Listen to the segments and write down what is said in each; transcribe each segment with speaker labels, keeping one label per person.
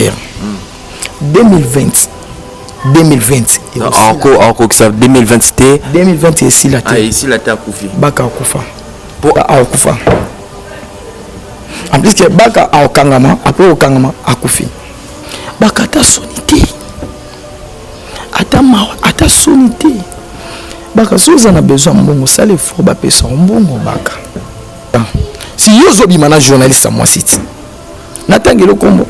Speaker 1: faire 2020
Speaker 2: encore ça 2020 c'était
Speaker 1: 2020 ici la
Speaker 2: terre ici la terre koufi
Speaker 1: baka kufa akufa en plus que baka akangama après okangama akufi baka ta sonité ata sonité baka soza na besoin mbongo sale fort ba pesa mbongo baka si yozo bi mana journaliste moi site natangelo kombo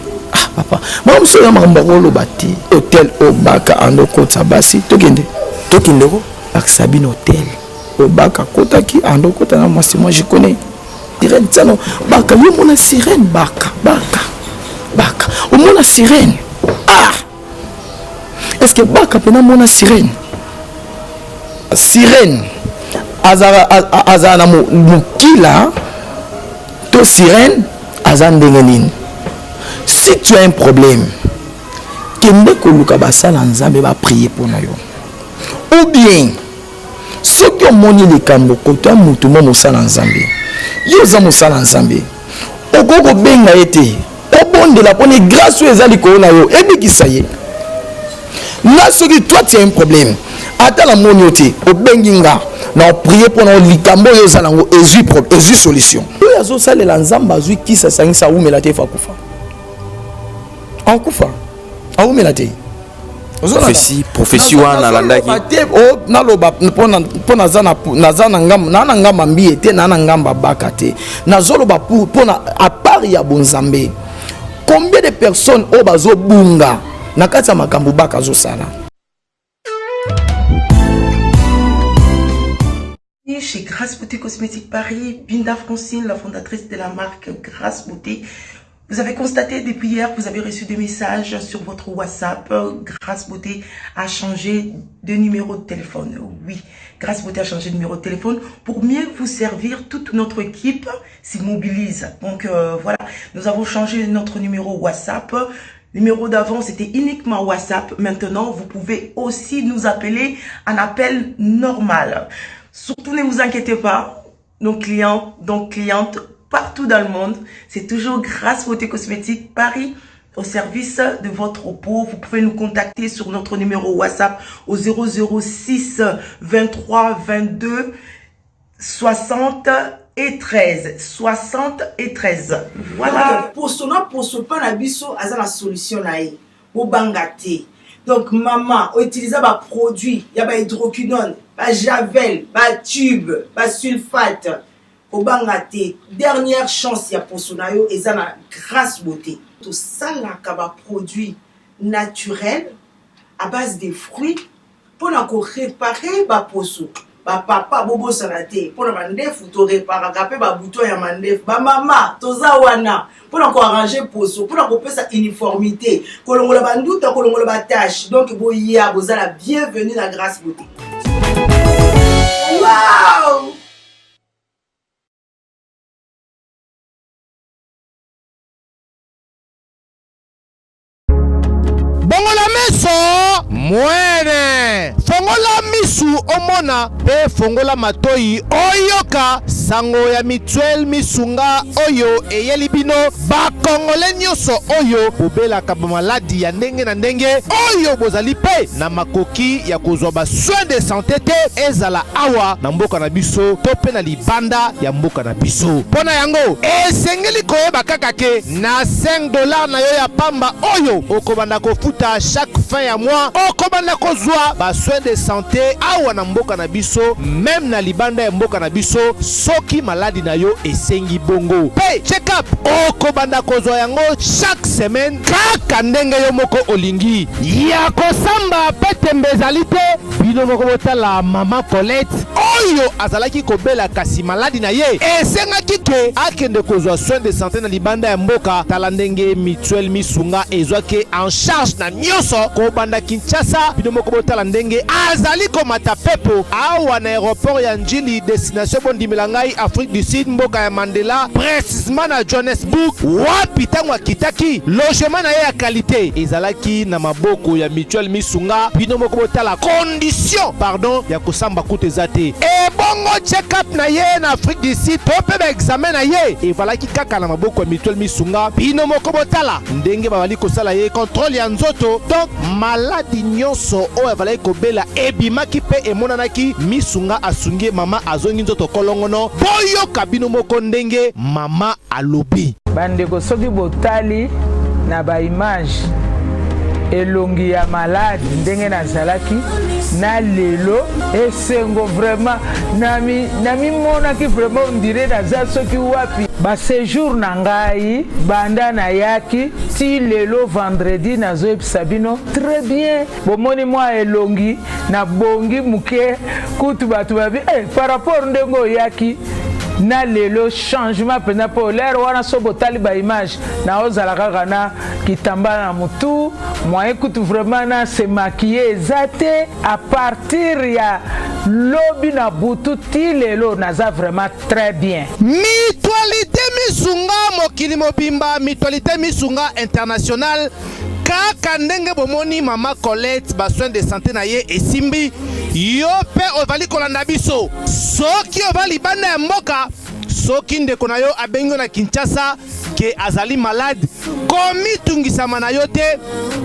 Speaker 1: papa moi monsieur ya mamba rolo bati hôtel Obaka ando kota basi tokende ko Sabine hôtel Obaka kota ki ando kota na moi je connais sirène tano baka yo mona sirène baka o mona sirène est-ce que baka pena mona sirène azara na mukila to sirène azandenge nini. Si tu as un problème, kende koluka basala nzambe ba prier pour na yo. Ou bien ceux qui ont moni les kambo kota mutu mo mosala nzambe. Yo za mosala nzambe. Okoko benga ete. Obonde la pone grâce aux ezali ko na yo. Ebikisa ye. Là ce que toi tu as un problème. Ata la moni ote obenginga na prier pour na likambo yo za nango ezu problème, ezu solution. Yo azo sala la nzamba azui kisa sangisa umela te fa kufa. Akufa aumela te
Speaker 2: prophétie wana landaki
Speaker 1: o naloba pona zana ngamba mbi te na ngamba baka te nazoloba pona à part ya bonzambe combien de personnes o bazo bunga na kati ya makambo baka zo sala.
Speaker 3: Chez Grâce Beauté Cosmétique Paris, Binda Francine, la fondatrice de la marque Grâce Beauté. Vous avez constaté depuis hier, vous avez reçu des messages sur votre WhatsApp. Grâce Beauté a changé de numéro de téléphone. Oui, Grâce Beauté a changé de numéro de téléphone pour mieux vous servir. Toute notre équipe s'y mobilise. Donc voilà, nous avons changé notre numéro WhatsApp. Le numéro d'avant, c'était uniquement WhatsApp. Maintenant, vous pouvez aussi nous appeler en appel normal. Surtout, ne vous inquiétez pas. Nos clients, donc clientes, partout dans le monde, c'est toujours Grâce Beauté Cosmétique Paris au service de votre peau. Vous pouvez nous contacter sur notre numéro WhatsApp au 006 23 22 60 et 13. 60 et 13. Voilà.
Speaker 4: Pour ce pas la biso, à la solution là. Au bangate. Donc maman, utiliser des produits, il y a hydroquinone, javel, tube, sulfate. Au bangate, dernière chance ya posonayo et ça na Grâce Beauté. Tout ça là kaba produit naturel à base de fruits pour na ko réparer ba poso. Ba papa bobo sanate pour na mandefu to réparer kapé ba bouton ya mandefu. Ba mama toza wana pour na ko arranger poso, pour na ko pesa uniformité. Kolongola ba nduta kolongola ba tâche. Donc boya bozala bienvenue na Grâce Beauté. Wow!
Speaker 5: Fongola miso mwene fongola misu omona pe fongola matoi oyoka sango ya Mutuelle Misunga oyo eyeli bino bakongole nyonso oyo bobelaka bamaladi ya ndenge na ndenge oyo bozali pe na makoki ya kozwa ba soins de santé te ezala awa na mboka na biso to pe na libanda ya mboka na biso. Pona yango esengeli koyeba kaka ke na $5 na yo ya pamba oyo okobanda kofuta chaque fin ya mois okobanda kozwa ba soins de santé awa na mboka na biso même na libanda ya mboka na biso soki maladi na yo esengi bongo pe check up okobanda kozwa yango chaque semaine kaka ndenge yo moko olingi ya kosamba pe tembezali te bino moko botala mama Colette oyo azalaki kobela kasi maladi na ye esengaki ke akende kozwa soins de santé na libanda ya mboka tala ndenge Mutuelle Misunga ezwaki en charge na nyonso kobanda Kinshasa bino moko botala ndenge azali komata pepo awa na aéroport ya Njili destination bondimela ngai Afrique du Sud mboka ya Mandela précisément na Johannesburg wapi tango akitaki logement na ye ya qualité ezalaki na maboko ya Mutuelle Misunga bino moko botala condition pardon ya kosamba kutu eza te ebongo check-up na ye na Afrique du Sud to mpe baexamen na ye evalaki kaka na maboko ya Mutuelle Misunga bino moko botala ndenge babali kosala ye contrôle ya nzoto donc maladi nyonso oyo evalaki kobela ebimaki mpe emonanaki Misunga asungi mama azongi nzoto kolongono boyoka bino moko ndenge mama alobi
Speaker 6: bandeko soki botali na ba image elongi ya malade ndenge nazalaki na lelo esengo vraiment nami monaki vraiment on dirait naza soki wapi ba séjour na ngai banda na yaki ti lelo vendredi nazoyebisa bino très bien bomoni mwa elongi na bongi muke kutu bato babi par rapport ndenge oyaki na lelo changement pena po l'air wana so botali ba image na ozala kaka na kitamba na mutu moi écoute vraiment na se maquiller ezate à partir ya lobi na butu ti lelo naza vraiment très bien.
Speaker 5: Mutualité Misunga mokili mobimba Mutualité Misunga international kaka ndenge bomoni mama Colette ba soin de santé na ye esimbi yo pe ovali kolanda biso soki ovali bana ya mboka soki ndeko na yo abengo na Kinshasa ke azali malade komitungisama na yo te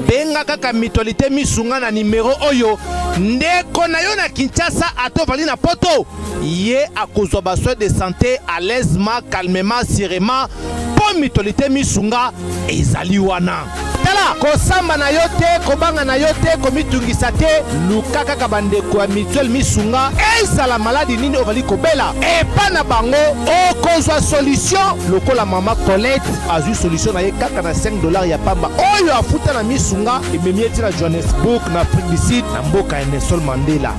Speaker 5: benga kaka Mutualité Misunga na numero oyo ndeko na yo na Kinshasa atovali na poto ye akozwa ba soin de santé à l'aisement calmement sereinement po Mutualité Misunga ezali wana tala kosamba na yo te kobanga na yo te komitungisa te luka kaka bandeko ya Mutuelle Misunga ezala maladi nini ovali kobela epa na bango okozwa solution lokola mama Colette azwi solution na ye kaka na $5 ya pamba oyo afuta na Misunga ememi eti na Johannesburg na Afrique du Sud na mboka ya Nelson Mandela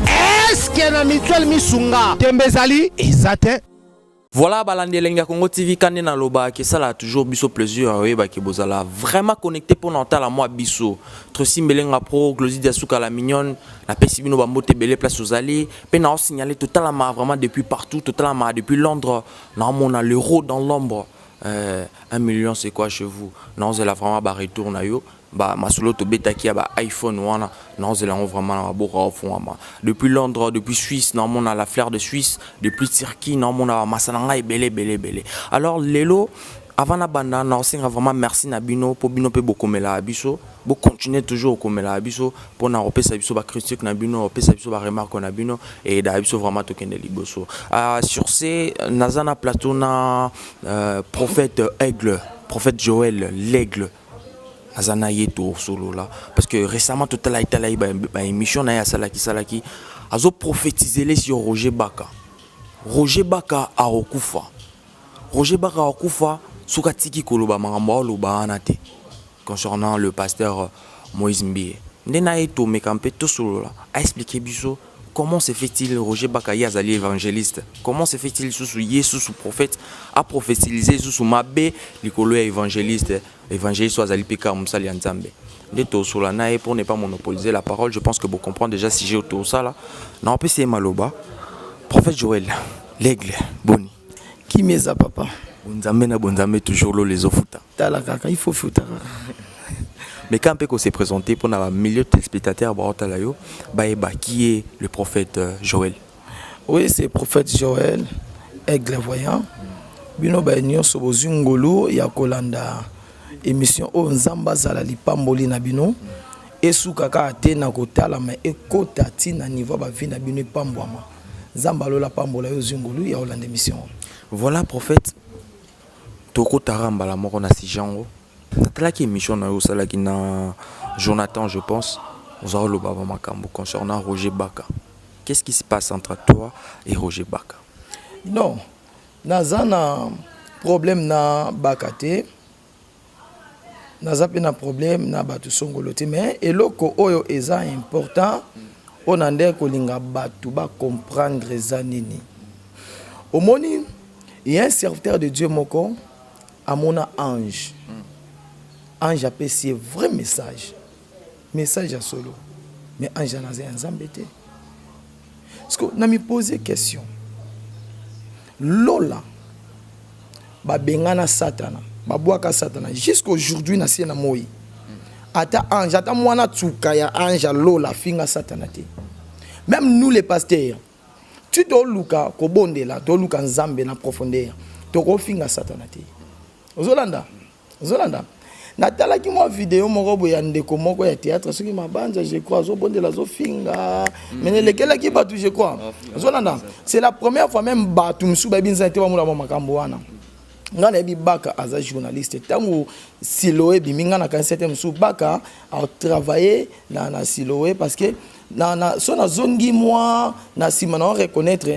Speaker 5: eske na Mutuelle Misunga tembe ezali eza te.
Speaker 2: Voilà, Balandelenga Congo TV, Kandena Loba, qui ça a toujours biso plaisir, oui, bah, qui bozala vraiment connecté pour n'entendre la moi biso. Trosi Melenga Pro, Glosi Diasuka la mignonne, la Pessibino Bambote Bele Place aux Allées, peine à signaler totalement, vraiment depuis partout, totalement, depuis Londres, non, on a l'euro dans l'ombre. 1 million, c'est quoi chez vous? Non, c'est la vraiment bah, retourne à yo. Bah masolo to beta qui a ba iPhone wana non c'est là vraiment la boka au fond depuis Londres depuis Suisse non on a la fleur de Suisse depuis Turquie non on a masananga et belé alors lelo avant la banda non c'est vraiment merci Nabino pour bino pe beaucoup mela abiso bo continuer toujours comme la abiso pour na repé sa biso ba critique Nabino repé sa biso ba remarque Nabino et da biso vraiment to kende liboso sur ces nazana plateau na prophète aigle prophète Joël l'aigle azana yeto solo là parce que récemment tout la itala ba émission na ya salaki azo prophétiser les sur Roger Baka a okufa sukatiki koloba makambo loba anate concernant le pasteur Moïse Mbie ndena yeto mekampe to solo là a expliqué biso comment se fait-il Roger Baka yazali évangéliste? Comment se fait-il sous Yesu sous prophète a prophétisé sous Mabé likolo évangéliste évangéliste azali peka musali nzambe. Ndeto sola nae pour ne pas monopoliser la parole, je pense que vous comprenez déjà si j'ai autour ça là. Non peut c'est maloba. Prophète Joël, l'aigle boni.
Speaker 1: Qui meza papa?
Speaker 2: Bonzambe toujours lo les ofuta.
Speaker 1: Tala kaka il faut futa.
Speaker 2: Mais quand on s'est présenté pour un milieu de téléspectateurs, qui est le prophète Joël?
Speaker 1: Oui, c'est le prophète Joël, aigle voyant. Bino baignon sobozungolo ya kolanda émission o nzamba zala lipamboli na bino. Esu kaka atena kotala mais ekota tina niveau ba vina bino pambwama. Nzamba lola pambola yo zungolo ya olanda émission.
Speaker 2: Voilà prophète. Toko taramba la mort na si jango. Natalaki émission na yosalaki na Jonathan je pense aux auro baba makambo concernant Roger Baka. Qu'est-ce qui se passe entre toi et Roger Baka?
Speaker 1: Non, nazana problème na Bakate. Nazape na problème na batu songolote mais eloko oyo eza important on ande kolinga batu ba comprendre zanini. Omoni il y a un serviteur de Dieu moko amona ange. Ange appelle c'est vrai message à solo mais ange n'a rien zambete Parce que na me poser question. Lola ba bengana satana, ba boaka satana jusqu'aujourd'hui na sena moi. Ata ange, ata mwana tsuka ya ange lola finga satana te. Même nous les pasteurs, tu dois luka ko bondela, to luka nzambe na profondeur, to ko finga satana te. Ozolanda. Natala ki moi vidéo moko boya ndeko moko ya théâtre soki mabanja je crois zo bondela zo finga. Mais lekela ki batu je crois. Ozolanda. C'est la première fois même batu msu ba binza te ba mula makambo wana. Ngana ebi baka aza journaliste tango Siloé biminga na kansete msu baka a travailler na Siloé parce que na so na zongi moi na sima na reconnaître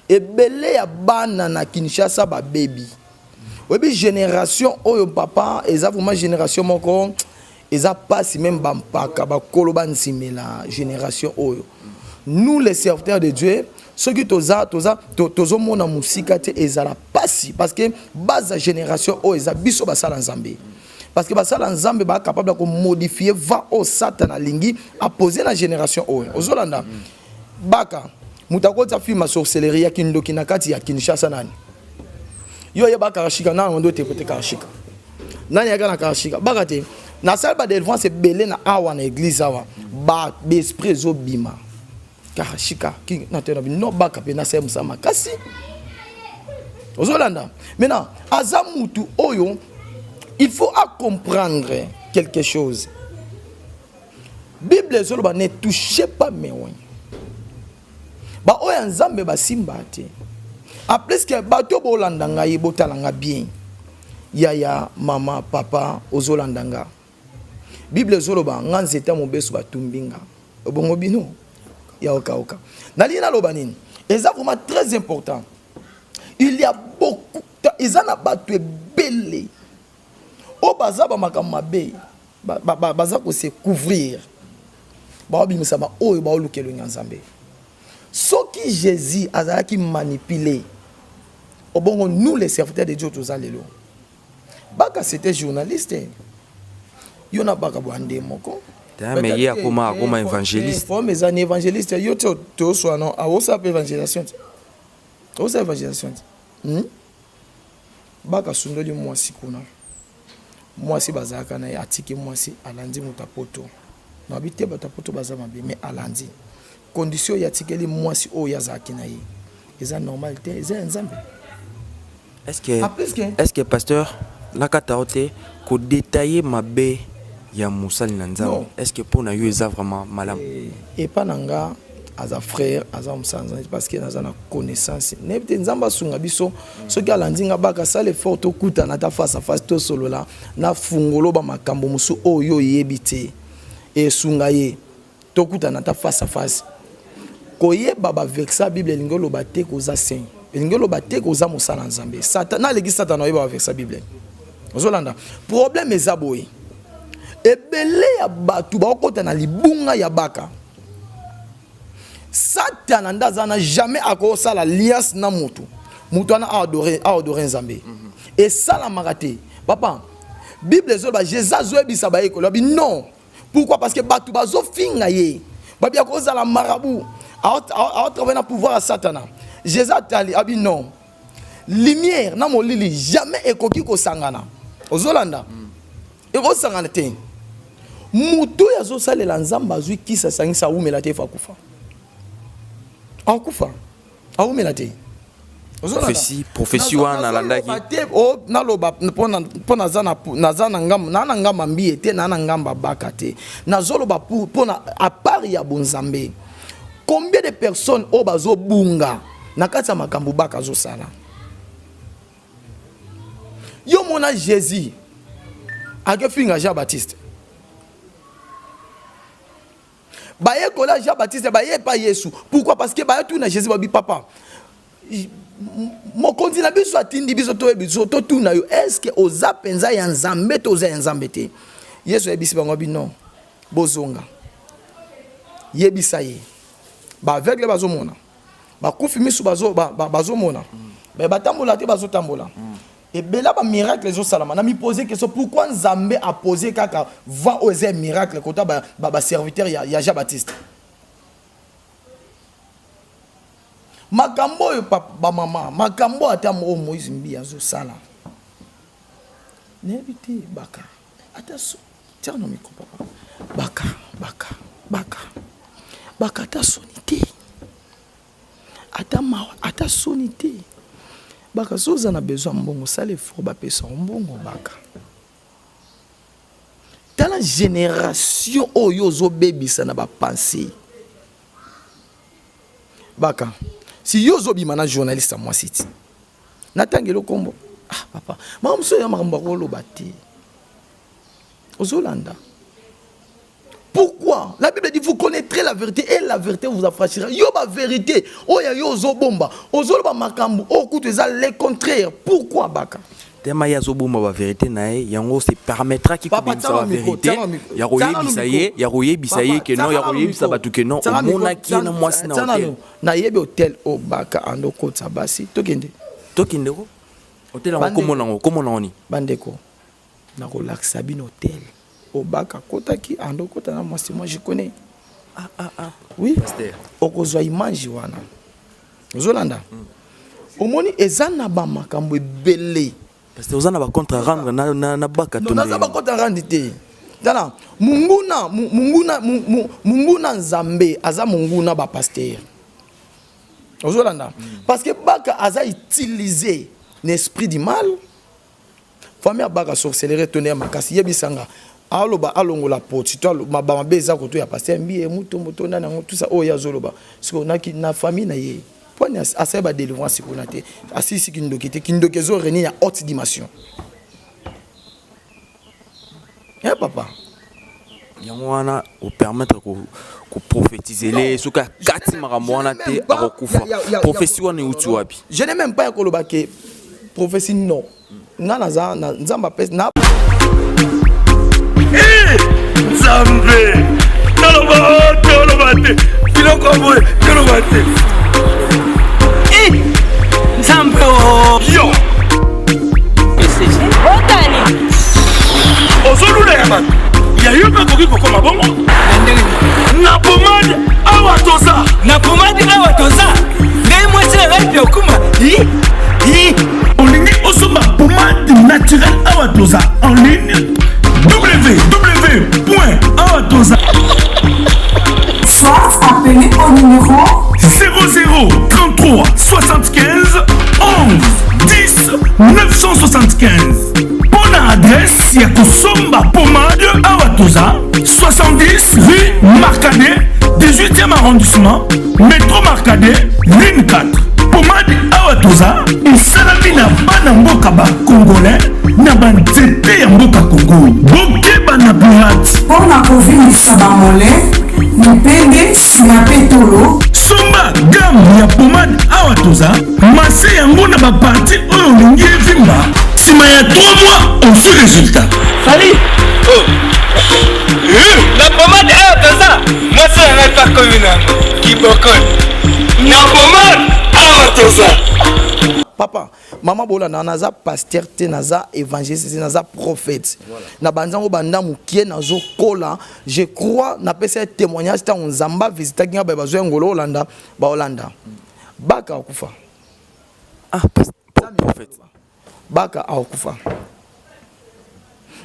Speaker 1: et belé ya bana na Kinshasa ba baby. Oui, génération oyo papa eza vraiment génération moko eza passe même bampaka ba koloban simela génération oyo. Nous les serviteurs de Dieu ceux qui tozo mona musika te ezala pasi parce que base génération o eza biso basala nzambe parce que basala nzambe ba capable de modifier va au satana lingi a poser la génération o ozolanda baka mutakota film sorcellerie ya kindoki na kati ya Kinshasa nani yo yeba karashika na ndo te côté karashika nani ya kana karashika baka te na salle ba délivrance belé na awa na église awa ba esprit zo bima Karashika qui no baka pe na semsa makasi ozolanda maintenant azamutu oyo il faut comprendre quelque chose. Bible zolo ba ne touchez pas mes oins ba oya nzambe ba simba te après que bato bolanda ngai botalanga bien yaya mama papa ozolanda nga Bible zolo ba nganzeta mobeso batumbinga obongo bino ya oka. Nalina lobanine. Et ça vraiment très important. Il y a beaucoup ils en a battu belé. O baza ba makamabe baza ko se couvrir. Ba obi misama oyo ba olukelo nyanzambe. Soki Jésus azala ki manipuler. Obongo nous les serviteurs de Dieu tous alelo. Baka c'était journaliste. Yona baka bwande moko.
Speaker 2: Mais il y a comme évangéliste.
Speaker 1: Pour mes années évangélistes, il y a tout soit non. Ah, où ça peut évangélisation? Où ça évangélisation? Baka sundoli moi si kuna. Moi si bazaka na atiki moi si alandi mutapoto. Na habité batapoto bazama be mais alandi. Condition ya tikeli moi si o ya zaki na yi. Eza normalité, eza nzambe.
Speaker 2: Est-ce que pasteur la kataote ko détailler ma bé ya musali na nzambe est-ce que pour na yo eza vraiment malamu
Speaker 1: et pas nanga aza frère aza musanza parce que naza na connaissance nebte nzamba sunga biso soki alandinga baka sale fort okuta na ta face à face to solo la na fungolo ba makambo musu oyo yebite et sunga ye to okuta na ta face à face koyeba ba vexa bible lingolo bate ko za saint lingolo bate ko za musala nzambe satan na legi satan oyeba ba vexa bible ozolanda problème ezaboye ebele ya batu bakota na libunga ya baka Satan ndaza na jamais akosa la alliance na mutu ana adorer nzambe et ça la marate papa Bible zo ba Jesus zo ebisa ba ekolo bi non pourquoi parce que batu bazo finga ye ba bia koza la marabout a travailler na pouvoir à Satan Jesus tali abi non lumière na molili jamais ekoki ko sangana ozolanda e ko sangana te mutu ya zo salela nzamba azwi kisa sangisa umela te fa kufa akufa umela te
Speaker 2: prophétie wana landaki
Speaker 1: o naloba pona zana ngamba mbi ete na ngamba baka te nazoloba pona à part ya bonzambe combien de personnes o bazo bunga na kati ya makambo baka zo sala yo mona Jésus akefinga Jean Baptiste baye kola Jean Baptiste baye pas Yesu pourquoi parce que baye tout na Jésus babi papa mon continent biso atindi biso to tout na yo est-ce que oza penza ya nzambe to oza nzambe te Yesu ebisi bango bi non bozonga yebisa ye ba aveugle bazomona ba kufi misu bazomona ba batambola te bazotambola et bela ba miracle zo salama na mi poser question pourquoi nzambe a posé kaka va oser miracle kota ba serviteur ya Jean Baptiste makambo yo ba mama makambo ata mo Moïse Mbi azo sala nebiti baka ata so tiens no micro papa baka ata sonité ata mawa ata sonité baka soza na besoin mbongo sale fort ba pesa mbongo baka dans la génération oyo zo bebisa na ba pensée baka si yo zo bima na journaliste moi site natangelo kombo ah papa maman so ya makambo ko lobati ozolanda. Pourquoi? La Bible dit vous connaîtrez la vérité et la vérité vous affranchira. Yo ba vérité oya yo zo bomba ozoloba makambo okutu eza le contraire. Pourquoi baka?
Speaker 2: Tema ya zo bomba ba vérité na ye yango se permettra ki kubimisa ba vérité ya roye bisaye que non ya roye bisa batu que non mona ki na mwasi na hotel
Speaker 1: na yebe hotel o baka ando kota basi tokende
Speaker 2: ko hotel en komona oni
Speaker 1: bandeko na relaxa bin hotel au baka kotaki ando kota na mwasi moi je connais oui pasteur okozwa image wana ozolanda omoni ezana ba makambo ebele
Speaker 2: parce que ozana ba contre rendre na baka tonde
Speaker 1: na ba contre rendre te tala munguna nzambe aza munguna ba pasteur ozolanda parce que baka aza utiliser l'esprit du mal famille baka sorcellerie tonner makasi yebisanga aloba alongola poti to mabama beza ko to ya pasteur mbi muto na ngo tout ça oya zoloba siko na famille na ye poni aseba délivrance ko na te asisi kindoke zo reni ya haute dimension papa
Speaker 2: yango wana au permettre ko prophétiser les soka kati makambo wana te akokufa prophétie wana uti wapi
Speaker 1: je n'ai même pas koloba ke prophétie non ngana za nzamba pes na
Speaker 7: Nzambe tolobate biloko boye tolobate Nzambe yo
Speaker 8: Otani
Speaker 7: ozolula ya bato ya yo mpe koki kokoma bongo na pomade awa toza ngai mwasi na ngai mpe okuma olingi osomba pomade naturelle awa toza en ligne www.awatoza.
Speaker 8: Soit appelé au numéro
Speaker 7: 00 33 75 11 10 975. Bonne adresse ya Kosomba Pomade Awatoza 70 rue Marcadet 18e arrondissement métro Marcadet ligne 4. Pomade Awatoza esalami na bana mboka ba congolais na banzete ya mboka Congo bokeba na pirate
Speaker 8: mpona kovingisa bamole mipende nsima mpe tolo
Speaker 7: somba gamme ya pomade Awatoza mase yango na baparti oyo olingi evimba nsima ya 3 mois osu résultat
Speaker 9: Sali la pomade Awatoza mwasi na ngai pakomi nango kibokoni na pomade Awatoza.
Speaker 1: Papa, maman bola naza pasteur te naza évangéliste naza prophète. Na banzango banda mukie nazo kola, je crois na pesa témoignage ta onzamba visita kinga ba bazo ngolo Holanda, ba Holanda. Baka akufa.
Speaker 2: Ah, prophète.
Speaker 1: Baka akufa.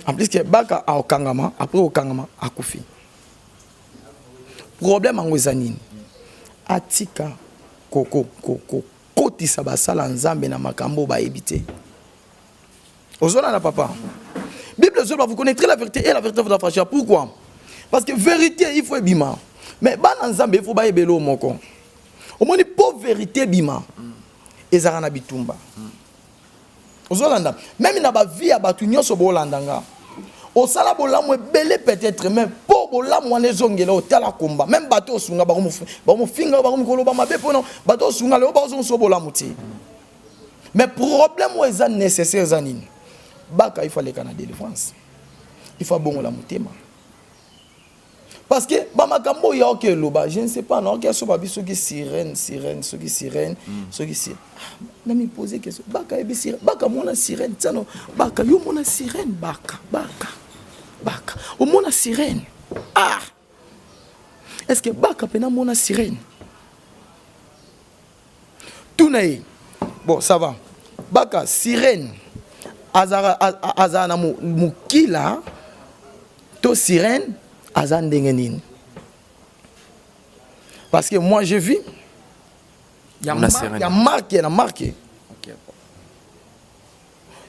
Speaker 1: En plus que baka akangama, après okangama akufi. Problème angwezanini. Atika koko kotisa basala nzambe na makambo ba ebité. Ozona na papa. Bible zoba vous connaîtrez la vérité et la vérité vous affranchira. Pourquoi? Parce que vérité il faut bima. Mais bana nzambe il faut ba ebelo moko. Omoni pauvre vérité bima. Ezara na bitumba. Ozolanda même na ba vie ya batu nyonso bo landanga. Osala bolamu ebele peut-être même pour bolamu wana ezongela otala komba même bato osunga ba mo finga ba mo koloba mabe pono bato osunga le ba ozo bolamu ti mais problème où est nécessaire zanini baka il faut aller kana délivrance il faut bongo la mutema parce que ba makambo ya OK loba je ne sais pas non que so ba biso ki sirène so ki sirène na mi poser question baka ebi sirène baka mona sirène tsano baka yo mona sirène baka au mona sirène ah est-ce que baka pena mona sirène tout naïe. Bon, ça va. Baka, sirène. Azana mukila. To sirène. Azan dengenin. Parce que moi, j'ai vu. Il y a marqué.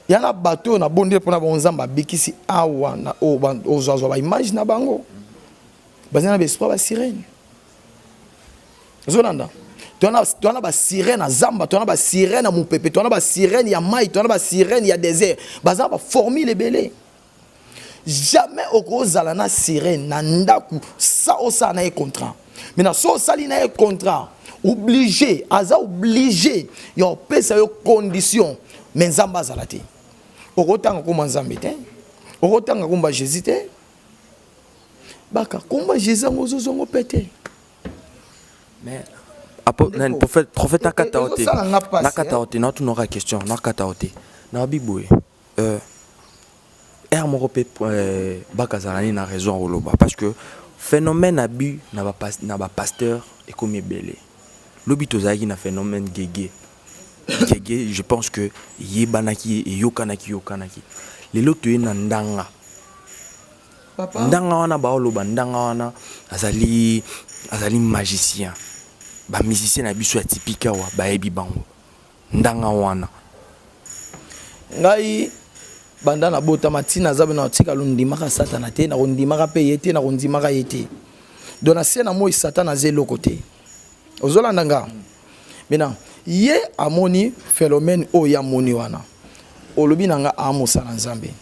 Speaker 1: Il y a un bateau na bonde pour na bonzamba bikisi awa na ozozo ba image na bango. Bazana bespo ba sirène. Zolanda. Tu as ba sirène à zamba, tu as ba sirène à Moupépé, tu as ba sirène ya maï, tu as ba sirène ya désert. Bazana ba former les belés. Jamais au gros zalana sirène na ndaku ça osa na contrat. Mais na so sali na contrat. Obligé, aza obligé, yo pesa yo condition, mais nzamba zalati. Okotanga kuma nzambe te, okotanga kuma Jésus te. Baka kuma Jésus ngozo zongo pété.
Speaker 2: Mais prophète nakataote. Nakataote, na tu n'auras question, nakataote. Na biboué. Moko pe baka zalani na raison oloba parce que phénomène abus na ba pasteur et comme belé. L'obitozaki na phénomène gégé. Gégé, je pense que yebanaki et yokanaki. Les lots na ndanga. Ndanga wana baoloba ndanga wana azali magicien. Ba musicien na biso atypique wa ba ebi bango. Ndanga wana.
Speaker 1: Ngai banda na bota matina zabe na tika lundimaka satana te na rundimaka pe yete na rundimaka yete. Dona sena moi satana zelo côté. Ozolanda nga. Maintenant, ye amoni phénomène o ya moni wana. Olobi nanga amosa na Nzambe.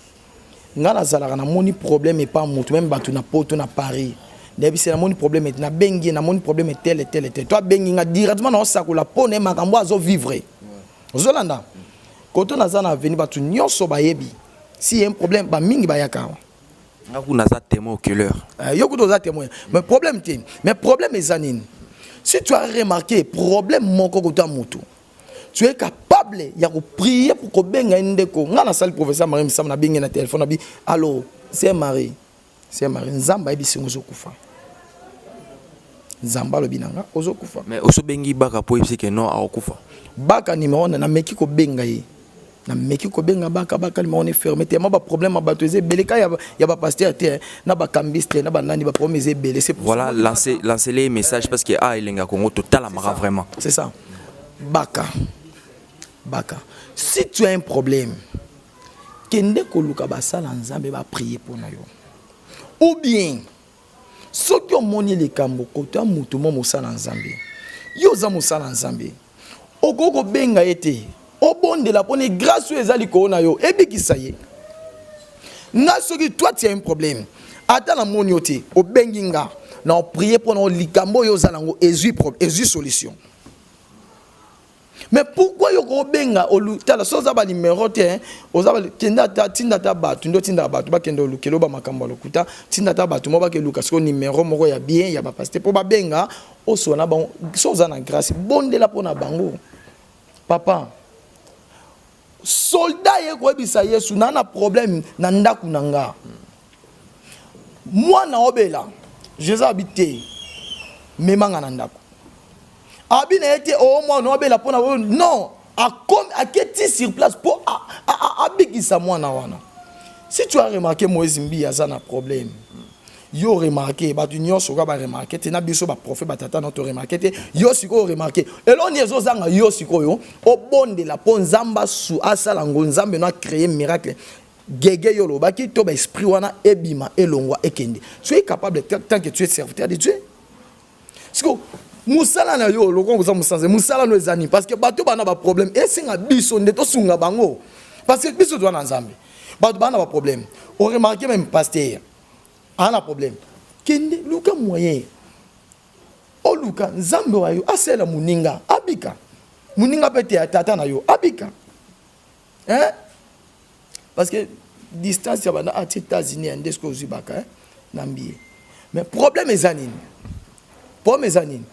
Speaker 1: Nga na zalaka na moni problème et pas mutu même batu na poto na Paris. Debi c'est na moni problème na bengi na moni problème tel. Toi bengi nga directement na osakula pone makambo azo vivre. Ozolanda. Koto na zana veni batu nyonso bayebi. Si y a un problème ba mingi ba yaka.
Speaker 2: Ngaku na za témoin oculaire.
Speaker 1: Yokuto za témoin. Mais problème est zanine. Si tu as remarqué problème moko kota mutu, tu es capable de prier pour que benga ndeko. Nga na salle professeur Marie Msam na benga na téléphone na bi allô, c'est Marie. Nzamba ebi singozo kufa. Nzamba lo binanga ozo kufa.
Speaker 2: Mais oso bengi baka po epsi que non a kufa.
Speaker 1: Baka numéro na meki ko benga yi. Na meki ko benga baka numéro est fermé. Tellement ba problème batoze beleka ya ba pasteur te na ba cambiste na ba nani ba promese belé c'est pour
Speaker 2: voilà lancer les messages parce que ilenga Congo total amara vraiment.
Speaker 1: C'est ça. Baka. Si tu as un problème, kende ko luka ba sala nzambe ba prier pour na yo. Ou bien ceux qui ont moni les kambo kota mutu mo mosala nzambe. Yo za mosala nzambe. Okoko benga ete au bon de la bonne grâce aux ezali ko na yo ebikisa ye. Na soki toi tu as un problème. Attends la monioté au benginga na prier pour no likambo yo zalango ezu solution. Mais pourquoi yo ko benga o tala soza ba numéro te ozaba tinda ta batu ndo tinda batu ba kendo lukelo ba makambo lokuta tinda ta batu mo ba ke luka so numéro moko ya bien ya ba pasteur pour ba benga o sona ba soza na grâce bonde la pona bango. Papa soldat ye ko ebisa Yesu na problème na ndaku nanga. Moi na obela Jésus habité memanga na ndaku. Abina été au moins no obela pona non a keti sur place pour abikisa mwana wana. Si tu as remarqué Moïse Mbi aza na problème. Yo remarqué ba tu nyonso ka ba remarqué te na biso ba prophète ba tata notre remarqué te yo siko remarqué eloni ezo zanga yo siko yo o bonde la pon nzamba su asala ngonzambe no créer miracle gege yo lo ba ki to ba esprit wana ebima elongwa ekende tu es capable tant que tu es serviteur de Dieu siko musala na yo lo ko za musanze musala no ezani parce que bato bana ba problème et singa biso ndeto sunga bango parce que biso doit na nzambe bato bana ba problème on remarqué même pasteur un problème. Kende luka moyen. O luka nzambe wa yo asela muninga abika. Muninga pete ya tata na yo abika. Hein? Parce que distance ya bana à États-Unis ndesko zibaka nambié. Mais problème ezanine. Problème ezanine.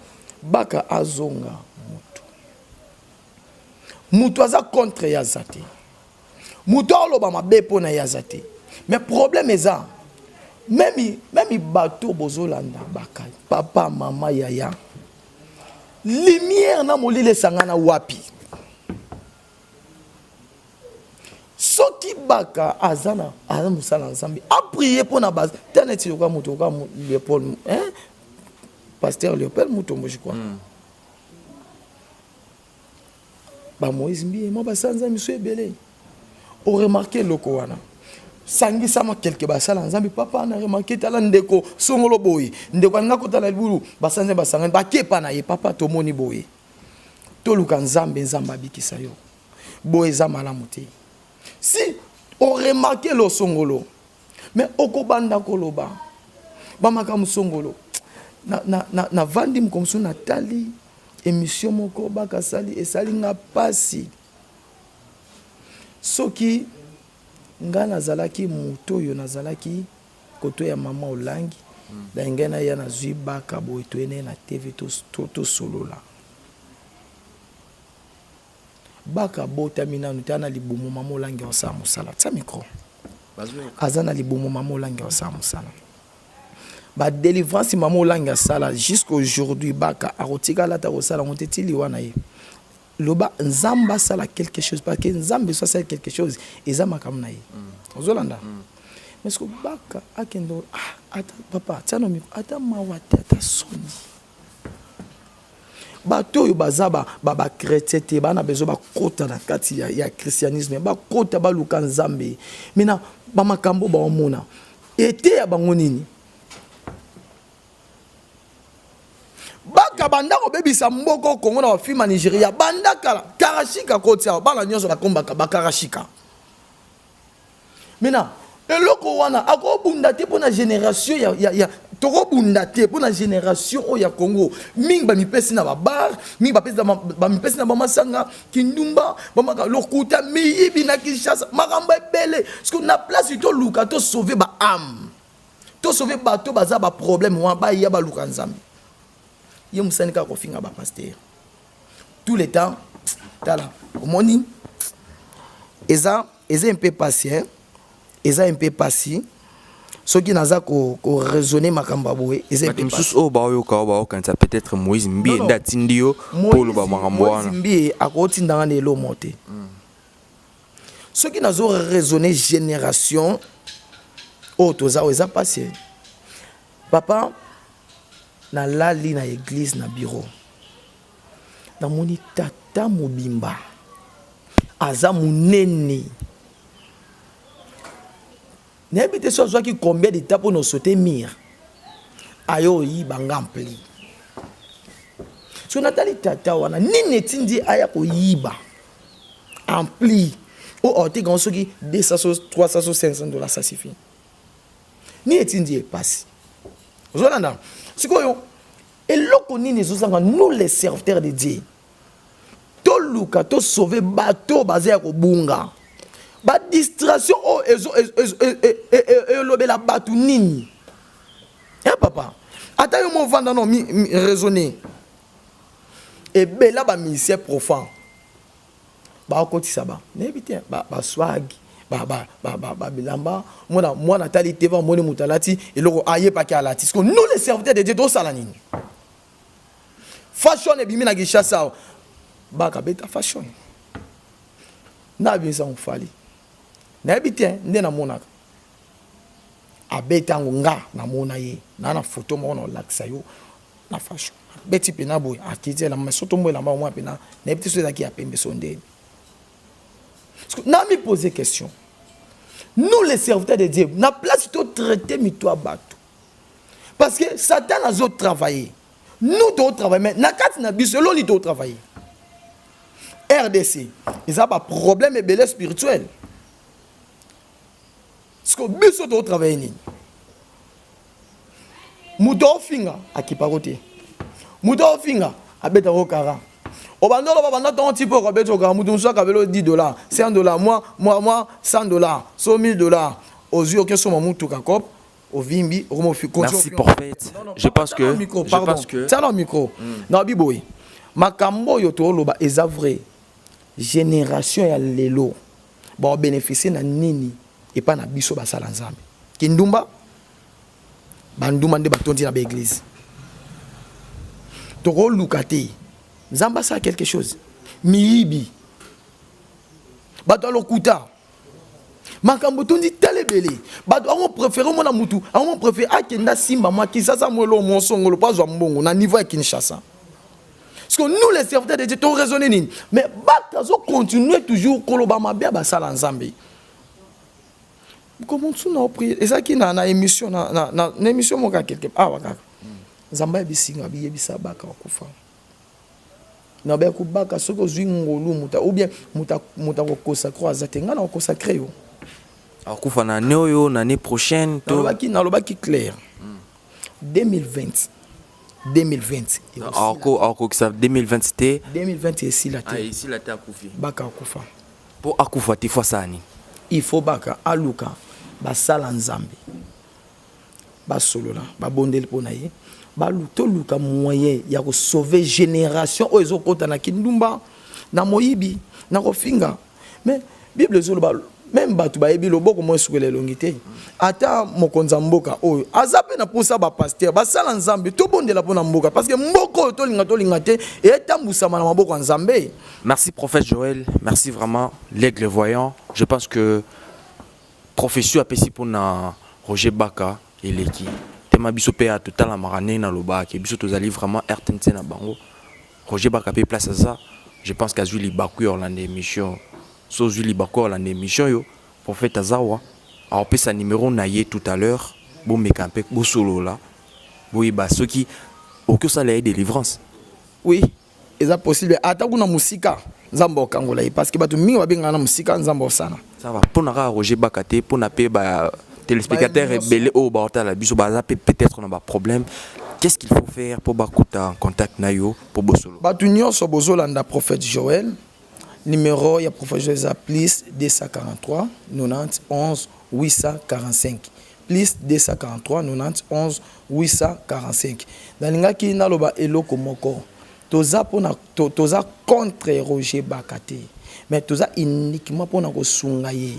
Speaker 1: Baka azonga mutu. Mutu aza contre ya zate. Mutu aloba mabe pona ya zate. Mais problème eza même bateau bozolanda baka papa mama yaya lumière na molile sangana wapi soki baka azana musala ensemble a prier pour na base teneti yoka muto ka Léopold hein pasteur Léopold Mutombo je crois ba Moïse mbi mo ba sanza miso ebele o remarquer loko wana sangi sama quelque basala nzambi papa na remarqué tala ndeko songolo boy ndeko nga kotala libulu basanze basanga ba kepa na ye papa to moni boy to luka nzambe nzamba bikisa yo boy za malamu te si on remarqué lo songolo mais okobanda koloba ba makamu songolo na vandi mkomso natali émission moko baka sali esali nga pasi soki nga nazalaki moto yo nazalaki koto ya mama olangi da ngena ya nazwi baka boy toene na TV to solola baka bota mina nutana libumu mama olangi osa musala tsa micro azana libumu mama olangi osa musala ba délivrance mama olangi sala jusqu'aujourd'hui baka arotika lata osala ngoteti wana ye loba nzamba sala quelque chose parce que nzambe so sala quelque chose ezama kamna ye ozolanda mais ko baka akendo ata papa tsano mi ata mawata ata soni bato yo bazaba baba chrétien te bana bezo ba kota na kati ya christianisme ba kota ba luka nzambe mina ba makambo ba omona ete ya bango nini baka banda ko bebisa mboko Kongo na film Nigeria banda kala karashika kotia bala nyoso na kombaka bakarashika mina eloko wana akobunda te pona génération ya tokobunda te pona génération o ya Congo mingi ba mipesi na babar mingi ba pesi ba mipesi na masanga kindumba ba maka lokuta miyibi na Kinshasa makambo ebele parce que na place to luka to sauver ba âme to sauver bato baza ba problème wa ba ya ba luka nzambe ye musani ka kofinga ba pasteur tout le temps tala omoni eza un peu patient eza un peu passé soki naza ko raisonner makamba boye eza un peu passé
Speaker 2: o ba yo ka ba kanza peut-être Moïse mbi ndati ndio polo ba makambo wana
Speaker 1: Moïse mbi akoti ndanga lelo mote soki nazo raisonner génération o toza eza passé papa na lali na église na bureau na moni tata mobimba aza munene n'habite so qui combien d'étapes pour nous sauter mire ayo yi bangampli so natali tata wana nini tindi aya ko yiba ampli o ote gon so ki 200 300 $500 ça suffit ni etindi e passe ozolanda sikoyo eloko nini zosanga nous les serviteurs de Dieu to luka to sauver bateau basé ko bunga ba distraction o lobela batu nini eh papa ata yo mo vanda no raisonner et bela ba ministère profane ba kotisa ba nebite ba swag ba bilamba mona tali teva moni mutalati eloko aye pa ki alati parce que nous les serviteurs de Dieu do sala nini fashion e bimi na Kinshasa ba ka beta fashion na bisa on fali na ebite nde na monaka abeta nga na mona ye na photo mo na laksa yo na fashion beti pena boy akiti la masoto mo la mwa pena na ebite so zaki apembe sonde na mi poser question nous les serviteurs de Dieu na place to traiter mito bato parce que Satan a zo travailler nous doit travailler mais na kati na biso lo li doit travailler RDC ils ont pas problème et belé spirituel ce que biso doit travailler ni mudo finga akiparote mudo finga abeta okara obandolo babanda ton type ko beto ka mudu so ka belo $10 $100 moi $100 so $1000 aux yeux que son mutu ka kop au vimbi au
Speaker 2: merci prophète je pense que
Speaker 1: ça le micro non biboy makambo yo to loba eza vrai génération ya lelo ba bénéficier na nini et pas na biso basala nzambe kindumba banduma nde batondi na ba église to ko lukate Nzamba ça quelque chose. Miibi. Bato alokuta. Makambo tondi telebele. Bato on préfère mona mutu. On préfère akenda simba moi qui ça mwelo monsongolo pas zo mbongo na niveau ya Kinshasa. Parce que nous les serviteurs de Dieu on raisonner nini. Mais bato continuer toujours koloba mabia ba sala nzambe. Comment tu n'as prié et ça qui na émission na émission mo ka quelque wakaka. Nzamba bisinga biyebisa baka kufa. Na ba ku baka soko zwi ngolu muta ou bien muta ko consacrer azatenga na ko consacrer yo.
Speaker 2: Alors kufa na neoyo na année prochaine to
Speaker 1: na lobaki clair. 2020.
Speaker 2: Alors que ça 2020 c'était
Speaker 1: 2020 ici la terre.
Speaker 2: Ah ici la terre kufi.
Speaker 1: Baka kufa.
Speaker 2: Pour akufa te fois ça ni.
Speaker 1: Il faut baka aluka ba sala nzambe. Ba solola ba bondel ponaye. Baluto luka moyen ya ko sauver génération o ezokota na kindumba na moyibi na kofinga mais bible zolo ba même batu ba yebi loboko mo sukele longité ata mokonza mboka oyo azape na posa ba pasteur ba sala nzambe to bondela pona mboka parce que mboko to linga te et tambusa na maboko nzambe.
Speaker 2: Merci prophète Joël, merci vraiment l'aigle voyant. Je pense que profession apesi pona Roger Baka et l'équipe ma biso pe total la marane na loba ke biso tozali vraiment RTNC na bango Roger Baka pe place ça je pense qu'à Julie Bakuyor la émission so Julie Bakuyor la émission yo prophète Azawa alors pe sa numéro na yé tout à l'heure bon mekampe bo solo là oui ba ceux qui au que ça les délivrance
Speaker 1: oui est possible ata kuna musika nzambo kangola parce que batu mingi babenga na musika nzambo sana
Speaker 2: ça va pour na Roger Baka te pour na pe ba téléspectateurs et belé au bata la biso baza peut-être on a un problème. Qu'est-ce qu'il faut faire pour bakuta en contact nayo pour bosolo?
Speaker 1: Batunyo so bozolanda prophète Joël numéro ya prophète Joël plus 243 90 11 845 plus 243 90 11 845 dalingaki naloba eloko moko toza pona toza contre Roger Bakate mais toza uniquement pona ko sunga ye.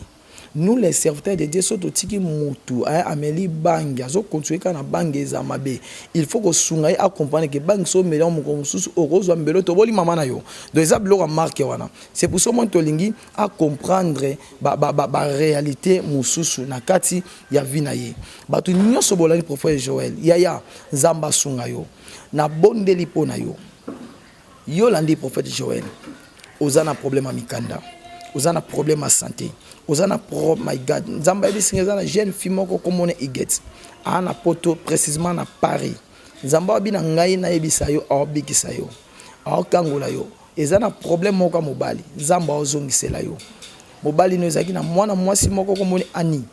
Speaker 1: Nous les serviteurs de Dieu sont tiki mutu ameli bangi azo continuer kana bangi za mabe il faut que sungai accompagner que bangi so melo moko mususu orozo mbelo to boli mama na yo donc ça bloque marque wana c'est pour ça mon tolingi à comprendre ba réalité mususu na kati ya vinaye batu nyonso bolani prophète Joël yaya zamba sungayo na bondeli pona yo landi prophète Joël ozana problème à mikanda ozana problème à santé ozana pro my god nzamba ebisinga na jeune fille moko komone iget ana poto précisément na Paris nzamba bina ngai na ebisa yo obikisa yo akangola yo ezana problème moko mobali nzamba ozongisela yo mobali no ezaki na mwana mwasi moko komone ani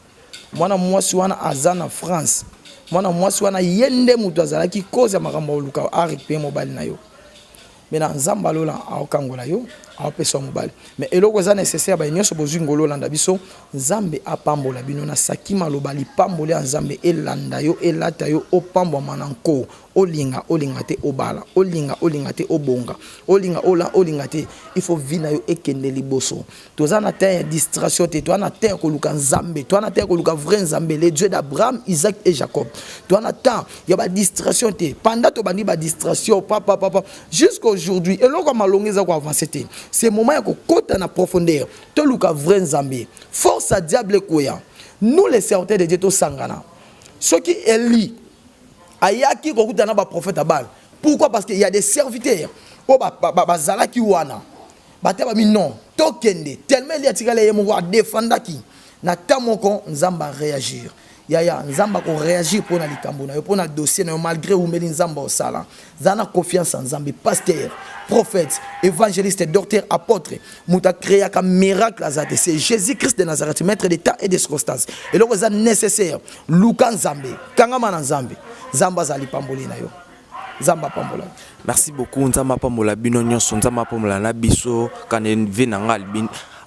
Speaker 1: mwana mwasi wana azana France mwana mwasi wana yende mutu azalaki cause ya makambo oluka arikpe mobali na yo mena nzamba lola akangola yo apesa mobali mais eloko za nécessaire ba nyonso bozwi ngolo landa biso nzambe apambola bino na sakima lobali pambole ya nzambe elanda yo elata yo opambo mananko olinga te obala olinga te obonga olinga te il faut vina yo ekende liboso toza na terre distraction te to na terre ko luka nzambe to na terre ko luka vrai nzambe le Dieu d'Abraham Isaac et Jacob to na temps ya ba distraction te pendant to bandi ba distraction papa jusqu'aujourd'hui eloko malongeza ko avancer te c'est moment ya ko kota na profondeur to luka vrai nzambe force à diable koya nous les serviteurs de Dieu to sangana ceux qui Eli ayaki kokutana ba prophète Abal pourquoi parce qu'il y a des serviteurs o ba zalaki wana bateba mi non tokende tellement il y a tirale yemo wa défendaki na tamoko nzamba réagir yaya nzamba ko réagir pour na likambo na yo pour na dossier na yo malgré umeli nzamba osala zana confiance en nzambe pasteur prophète évangéliste docteur apôtre muta créa ka miracle azate c'est Jésus-Christ de Nazareth maître des temps et des circonstances et donc c'est nécessaire luka nzambe kangama na nzambe nzamba zali pamboli na yo nzamba pambola.
Speaker 2: Merci beaucoup nzamba pambola bino nyonso nzamba pambola na biso kana venanga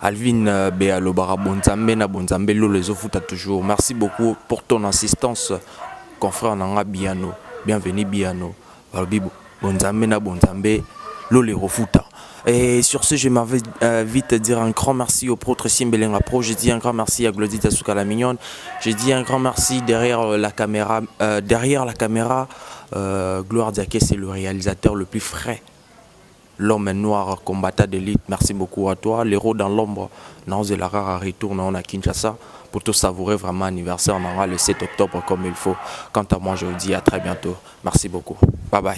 Speaker 2: Alvin Bealo Barabonzambe na Bonzambe lo les ofuta toujours. Merci beaucoup pour ton assistance confrère Nanga Biano. Bienvenue Biano. Balbibo Bonzambe na Bonzambe lo les refuta. Et sur ce, je m'en vais vite dire un grand merci au prêtre Simbelenga Pro. Je dis un grand merci à Glodita Soukala Mignonne. Je dis un grand merci derrière la caméra. Gloire Diaké, c'est le réalisateur le plus frais, l'homme noir combattant d'élite. Merci beaucoup à toi. L'héros dans l'ombre, Naoz la rare retourne à Kinshasa pour tout savourer vraiment l'anniversaire. On aura le 7 octobre comme il faut. Quant à moi, je vous dis à très bientôt. Merci beaucoup. Bye bye.